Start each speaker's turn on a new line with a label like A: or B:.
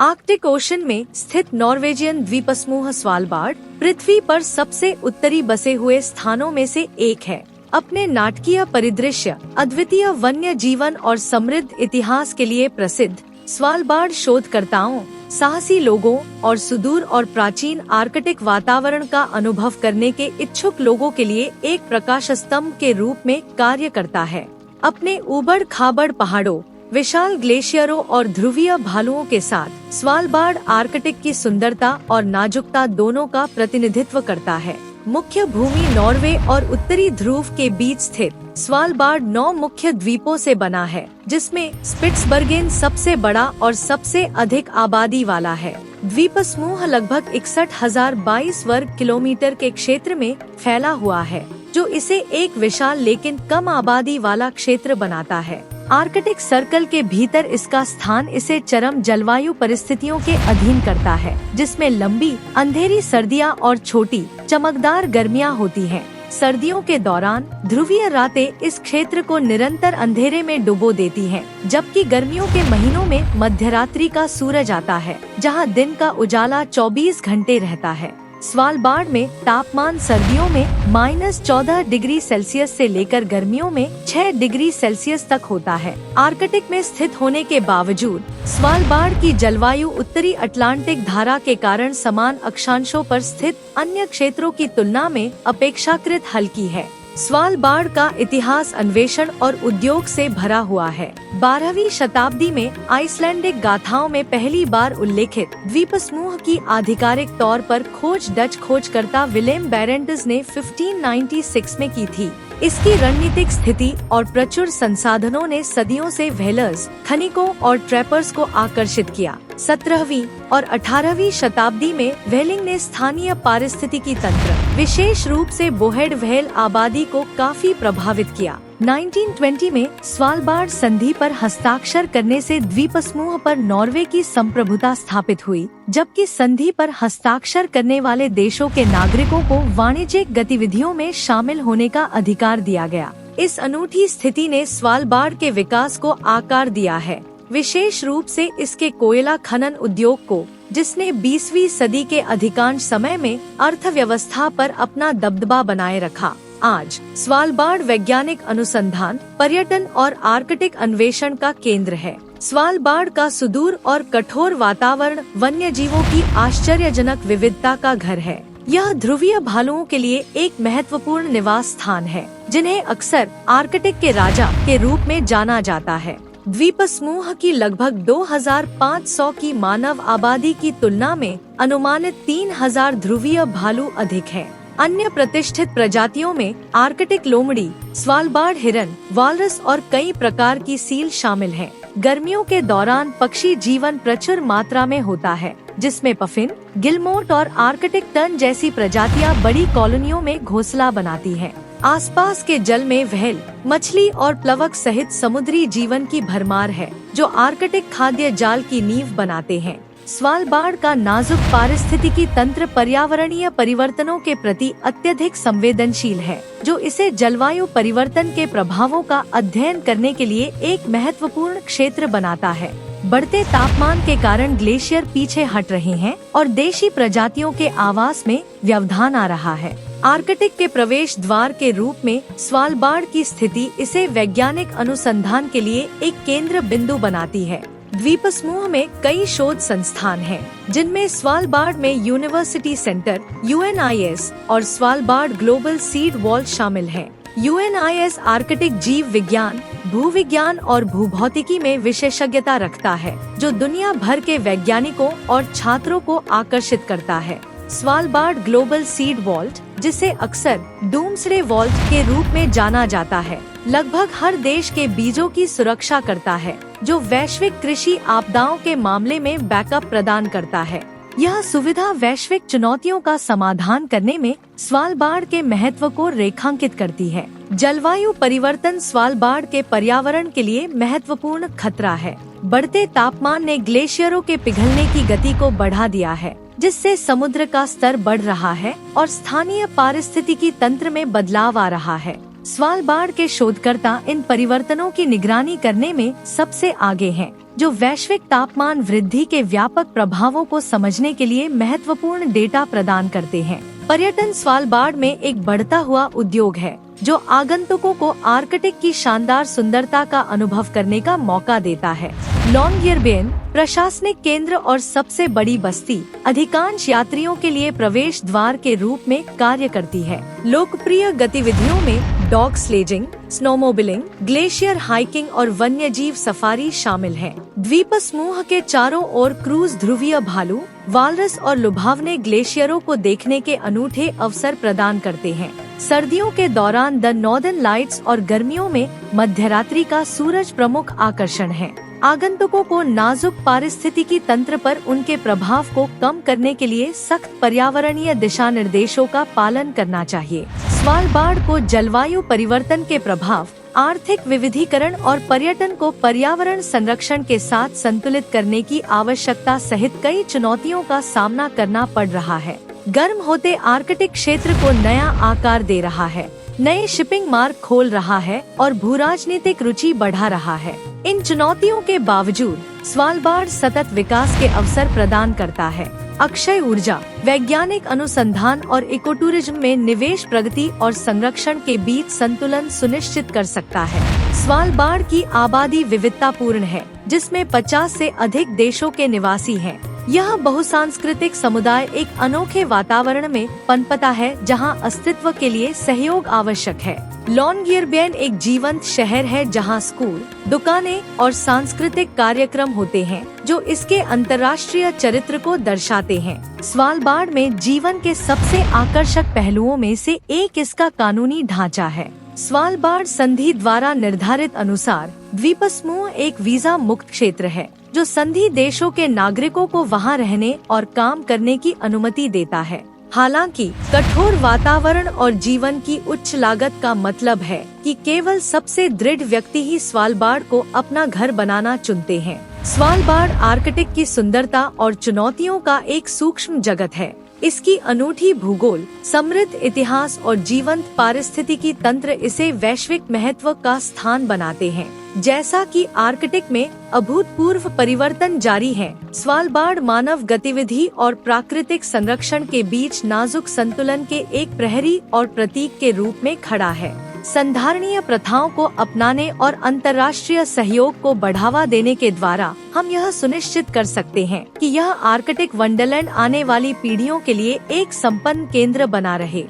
A: Arctic ocean में स्थित Norwegian द्वीपसमूह स्वालबार्ड पृथ्वी पर सबसे उत्तरी बसे हुए स्थानों में से एक है। अपने नाटकीय परिदृश्य, अद्वितीय वन्य जीवन और समृद्ध इतिहास के लिए प्रसिद्ध, स्वालबार्ड शोधकर्ताओं, साहसी लोगों और सुदूर और प्राचीन आर्कटिक वातावरण का अनुभव करने के इच्छुक लोगों के लिए एक प्रकाश स्तंभ के रूप में कार्य करता है। अपने ऊबड़ खाबड़ पहाड़ों, विशाल ग्लेशियरों और ध्रुवीय भालुओं के साथ स्वालबार्ड आर्कटिक की सुंदरता और नाजुकता दोनों का प्रतिनिधित्व करता है। मुख्य भूमि नॉर्वे और उत्तरी ध्रुव के बीच स्थित स्वालबार्ड 9 मुख्य द्वीपों से बना है, जिसमें स्पिट्सबर्गेन सबसे बड़ा और सबसे अधिक आबादी वाला है। द्वीप समूह लगभग 61,022 वर्ग किलोमीटर के क्षेत्र में फैला हुआ है, जो इसे एक विशाल लेकिन कम आबादी वाला क्षेत्र बनाता है। आर्कटिक सर्कल के भीतर इसका स्थान इसे चरम जलवायु परिस्थितियों के अधीन करता है, जिसमें लंबी अंधेरी सर्दियां और छोटी चमकदार गर्मियां होती हैं। सर्दियों के दौरान ध्रुवीय रातें इस क्षेत्र को निरंतर अंधेरे में डुबो देती हैं, जबकि गर्मियों के महीनों में मध्यरात्रि का सूरज आता है, जहां दिन का उजाला 24 घंटे रहता है। स्वालबार्ड में तापमान सर्दियों में -14 डिग्री सेल्सियस से लेकर गर्मियों में 6 डिग्री सेल्सियस तक होता है। आर्कटिक में स्थित होने के बावजूद स्वालबार्ड की जलवायु उत्तरी अटलांटिक धारा के कारण समान अक्षांशों पर स्थित अन्य क्षेत्रों की तुलना में अपेक्षाकृत हल्की है। स्वालबार्ड का इतिहास अन्वेषण और उद्योग से भरा हुआ है। 12वीं शताब्दी में आइसलैंडिक गाथाओं में पहली बार उल्लेखित द्वीप समूह की आधिकारिक तौर पर खोज डच खोजकर्ता विलेम बैरेंट्स ने 1596 में की थी। इसकी रणनीतिक स्थिति और प्रचुर संसाधनों ने सदियों से व्हेलर्स, खनिकों और ट्रैपर्स को आकर्षित किया। 17वीं और 18वीं शताब्दी में व्हेलिंग ने स्थानीय पारिस्थितिकी तंत्र, विशेष रूप से बोहेड व्हेल आबादी को काफी प्रभावित किया। 1920 में स्वालबार्ड संधि पर हस्ताक्षर करने से द्वीप समूह पर नॉर्वे की संप्रभुता स्थापित हुई, जबकि संधि पर हस्ताक्षर करने वाले देशों के नागरिकों को वाणिज्यिक गतिविधियों में शामिल होने का अधिकार दिया गया। इस अनूठी स्थिति ने स्वालबार्ड के विकास को आकार दिया है, विशेष रूप से इसके कोयला खनन उद्योग को, जिसने 20वीं सदी के अधिकांश समय में अर्थव्यवस्था पर अपना दबदबा बनाए रखा। आज स्वालबार्ड वैज्ञानिक अनुसंधान, पर्यटन और आर्कटिक अन्वेषण का केंद्र है। स्वालबार्ड का सुदूर और कठोर वातावरण वन्य जीवों की आश्चर्यजनक विविधता का घर है। यह ध्रुवीय भालुओं के लिए एक महत्वपूर्ण निवास स्थान है, जिन्हें अक्सर आर्कटिक के राजा के रूप में जाना जाता है। द्वीप समूह की लगभग 2500 की मानव आबादी की तुलना में अनुमानित 3000 ध्रुवीय भालू अधिक हैं। अन्य प्रतिष्ठित प्रजातियों में आर्कटिक लोमड़ी, स्वालबार्ड हिरन, वालरस और कई प्रकार की सील शामिल हैं। गर्मियों के दौरान पक्षी जीवन प्रचुर मात्रा में होता है, जिसमें पफिन, गिलमोट और आर्कटिक टर्न जैसी प्रजातियां बड़ी कॉलोनियों में घोंसला बनाती हैं। आसपास के जल में व्हेल, मछली और प्लवक सहित समुद्री जीवन की भरमार है, जो आर्कटिक खाद्य जाल की नींव बनाते हैं। स्वालबार्ड का नाजुक पारिस्थितिकी तंत्र पर्यावरणीय परिवर्तनों के प्रति अत्यधिक संवेदनशील है, जो इसे जलवायु परिवर्तन के प्रभावों का अध्ययन करने के लिए एक महत्वपूर्ण क्षेत्र बनाता है। बढ़ते तापमान के कारण ग्लेशियर पीछे हट रहे हैं और देशी प्रजातियों के आवास में व्यवधान आ रहा है। आर्कटिक के प्रवेश द्वार के रूप में स्वालबार्ड की स्थिति इसे वैज्ञानिक अनुसंधान के लिए एक केंद्र बिंदु बनाती है। द्वीप समूह में कई शोध संस्थान हैं, जिनमें स्वालबार्ड में यूनिवर्सिटी सेंटर (UNIS) और स्वालबार्ड ग्लोबल सीड वॉल्ट शामिल हैं। UNIS आर्कटिक जीव विज्ञान, भूविज्ञान और भूभौतिकी में विशेषज्ञता रखता है, जो दुनिया भर के वैज्ञानिकों और छात्रों को आकर्षित करता है। स्वालबार्ड ग्लोबल सीड वॉल्ट, जिसे अक्सर डूम्सडे वॉल्ट के रूप में जाना जाता है, लगभग हर देश के बीजों की सुरक्षा करता है, जो वैश्विक कृषि आपदाओं के मामले में बैकअप प्रदान करता है। यह सुविधा वैश्विक चुनौतियों का समाधान करने में स्वालबार्ड के महत्व को रेखांकित करती है। जलवायु परिवर्तन स्वालबार्ड के पर्यावरण के लिए महत्वपूर्ण खतरा है। बढ़ते तापमान ने ग्लेशियरों के पिघलने की गति को बढ़ा दिया है, जिससे समुद्र का स्तर बढ़ रहा है और स्थानीय पारिस्थितिकी तंत्र में बदलाव आ रहा है। स्वालबार्ड के शोधकर्ता इन परिवर्तनों की निगरानी करने में सबसे आगे हैं, जो वैश्विक तापमान वृद्धि के व्यापक प्रभावों को समझने के लिए महत्वपूर्ण डेटा प्रदान करते हैं। पर्यटन स्वालबार्ड में एक बढ़ता हुआ उद्योग है जो आगंतुकों को आर्कटिक की शानदार सुंदरता का अनुभव करने का मौका देता है। लॉन्गयरबेन प्रशासनिक केंद्र और सबसे बड़ी बस्ती अधिकांश यात्रियों के लिए प्रवेश द्वार के रूप में कार्य करती है। लोकप्रिय गतिविधियों में डॉग स्लेजिंग, स्नोमोबिलिंग, ग्लेशियर हाइकिंग और वन्यजीव सफारी शामिल हैं। द्वीप समूह के चारों ओर क्रूज ध्रुवीय भालू, वालरस और लुभावने ग्लेशियरों को देखने के अनूठे अवसर प्रदान करते हैं। सर्दियों के दौरान द नॉर्दर्न लाइट्स और गर्मियों में मध्यरात्रि का सूरज प्रमुख आकर्षण है। आगंतुकों को नाजुक पारिस्थितिकी तंत्र पर उनके प्रभाव को कम करने के लिए सख्त पर्यावरणीय दिशा निर्देशों का पालन करना चाहिए। स्वालबार्ड को जलवायु परिवर्तन के प्रभाव, आर्थिक विविधीकरण और पर्यटन को पर्यावरण संरक्षण के साथ संतुलित करने की आवश्यकता सहित कई चुनौतियों का सामना करना पड़ रहा है। गर्म होते आर्कटिक क्षेत्र को नया आकार दे रहा है, नए शिपिंग मार्ग खोल रहा है और भूराजनीतिक रुचि बढ़ा रहा है। इन चुनौतियों के बावजूद स्वालबार्ड सतत विकास के अवसर प्रदान करता है। अक्षय ऊर्जा, वैज्ञानिक अनुसंधान और इकोटूरिज्म में निवेश प्रगति और संरक्षण के बीच संतुलन सुनिश्चित कर सकता है। स्वालबार्ड की आबादी विविधतापूर्ण है, जिसमें 50 से अधिक देशों के निवासी हैं। यह बहुसांस्कृतिक समुदाय एक अनोखे वातावरण में पनपता है, जहां अस्तित्व के लिए सहयोग आवश्यक है। लॉन्गयरबेन एक जीवंत शहर है जहां स्कूल, दुकानें और सांस्कृतिक कार्यक्रम होते हैं जो इसके अंतर्राष्ट्रीय चरित्र को दर्शाते हैं। स्वालबार्ड में जीवन के सबसे आकर्षक पहलुओं में से एक इसका कानूनी ढांचा है। स्वालबार्ड संधि द्वारा निर्धारित अनुसार द्वीप समूह एक वीजा मुक्त क्षेत्र है, जो संधि देशों के नागरिकों को वहां रहने और काम करने की अनुमति देता है। हालांकि कठोर वातावरण और जीवन की उच्च लागत का मतलब है कि केवल सबसे दृढ़ व्यक्ति ही स्वालबार्ड को अपना घर बनाना चुनते हैं। स्वालबार्ड आर्कटिक की सुंदरता और चुनौतियों का एक सूक्ष्म जगत है। इसकी अनूठी भूगोल, समृद्ध इतिहास और जीवंत पारिस्थितिकी तंत्र इसे वैश्विक महत्व का स्थान बनाते हैं। जैसा कि आर्कटिक में अभूतपूर्व परिवर्तन जारी है, स्वालबार्ड मानव गतिविधि और प्राकृतिक संरक्षण के बीच नाजुक संतुलन के एक प्रहरी और प्रतीक के रूप में खड़ा है। संधारणीय प्रथाओं को अपनाने और अंतर्राष्ट्रीय सहयोग को बढ़ावा देने के द्वारा हम यह सुनिश्चित कर सकते हैं कि यह आर्कटिक वंडरलैंड आने वाली पीढ़ियों के लिए एक संपन्न केंद्र बना रहे।